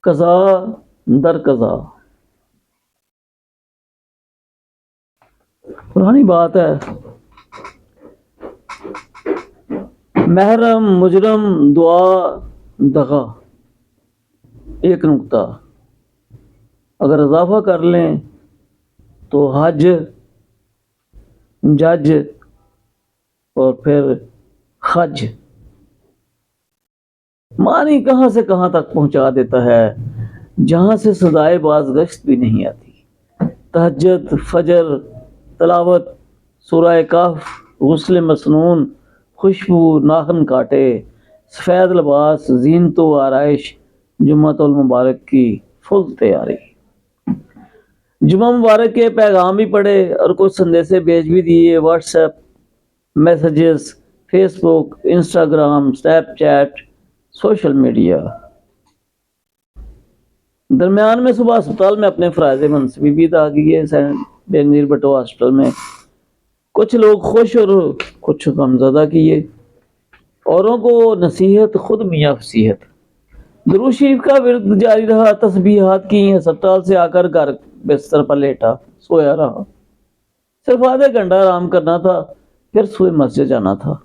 قضا در قضا، پرانی بات ہے. محرم مجرم دعا دغا، ایک نقطہ اگر اضافہ کر لیں تو حج، جج اور پھر خج، معنی کہاں سے کہاں تک پہنچا دیتا ہے، جہاں سے سزائے بازگشت بھی نہیں آتی. تہجد، فجر، تلاوت، سورہ کہف، غسل مسنون، خوشبو، ناخن کاٹے، سفید لباس، زینت و آرائش، جمعۃ المبارک کی فل تیاری. جمعہ مبارک کے پیغام بھی پڑھے اور کچھ سندیسے بھیج بھی دیے، WhatsApp messages, Facebook, Instagram, Snapchat, social media. درمیان میں صبح اسپتال میں اپنے فرائض منصبی بھی ادا کیے. سینٹ بینظیر بھٹو ہاسپٹل میں کچھ لوگ خوش اور کچھ غمزدہ کیے. اوروں کو نصیحت، خود میاں فصیحت. درود شریف کا ورد جاری رہا، تسبیحات کی. اسپتال سے آ کر گھر بستر پر لیٹا، سویا رہا. صرف آدھا گھنٹہ آرام کرنا تھا، پھر صبح مسجد جانا تھا.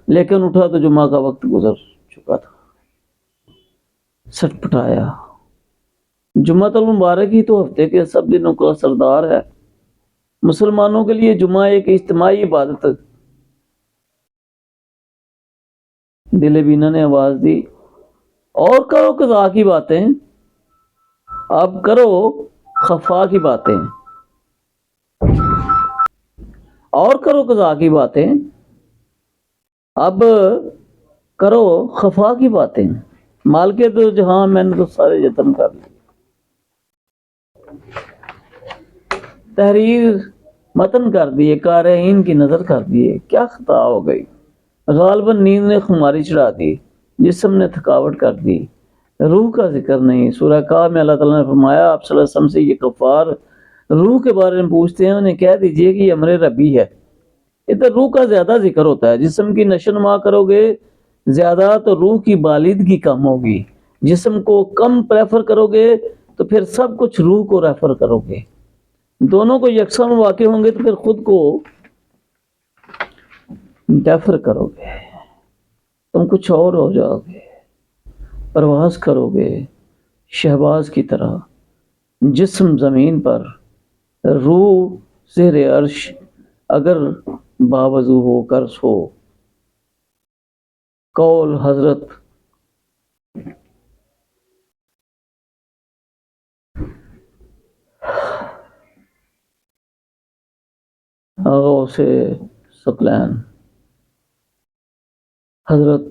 لیکن اٹھا تو جمعہ کا وقت گزر چکا تھا. سٹ پٹایا. جمعہ المبارک ہی تو ہفتے کے سب دنوں کا سردار ہے. مسلمانوں کے لیے جمعہ ایک اجتماعی عبادت. دل بینا نے آواز دی، اور کرو قضا کی باتیں، اب کرو خفا کی باتیں. اور کرو قضا کی باتیں، اب کرو خفا کی باتیں. مال کے تو جہاں میں نے تو سارے یتن کر لیے. تحریر متن کر دیے، قارئین کی نظر کر دیے. کیا خطا ہو گئی؟ غالباً نیند نے خماری چڑھا دی، جسم نے تھکاوٹ کر دی، روح کا ذکر نہیں. سورہ کہف میں اللہ تعالیٰ نے فرمایا آپ صلی اللہ علیہ وسلم سے یہ کفار روح کے بارے میں پوچھتے ہیں، انہیں کہہ دیجئے کہ یہ امر ربی ہے. ادھر روح کا زیادہ ذکر ہوتا ہے. جسم کی نشو نما کرو گے زیادہ تو روح کی بالندگی کم ہوگی. جسم کو کم پریفر کرو گے تو پھر سب کچھ روح کو ریفر کرو گے. دونوں کو یکساں واقع ہوں گے تو پھر خود کو ڈیفر کرو گے. تم کچھ اور ہو جاؤ گے. پرواز کرو گے شہباز کی طرح، جسم زمین پر، روح زیر عرش، اگر باوضو ہو کر سو. قول حضرت غوث ثقلین حضرت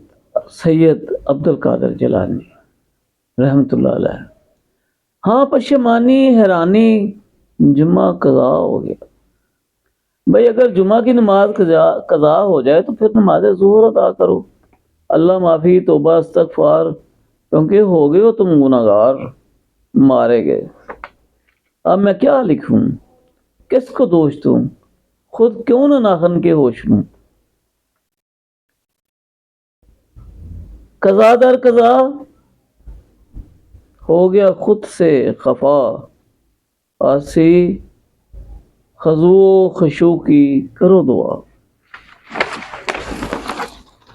سید عبد القادر جیلانی رحمۃ اللہ علیہ. ہاں پشیمانی، حیرانی، جمعہ قضا ہو گیا. بھائی اگر جمعہ کی نماز قضا ہو جائے تو پھر نماز ظہر ادا کرو. اللہ معافی، توبہ، استغفار، کیونکہ ہو گئے ہو تم گناہگار، مارے گئے. اب میں کیا لکھوں، کس کو دوش دوں، خود کیوں نہ ناخن کے ہوش لوں. قضا در قضا ہو گیا خود سے خفا، آسی خضوع و خشوع کی کرو دعا.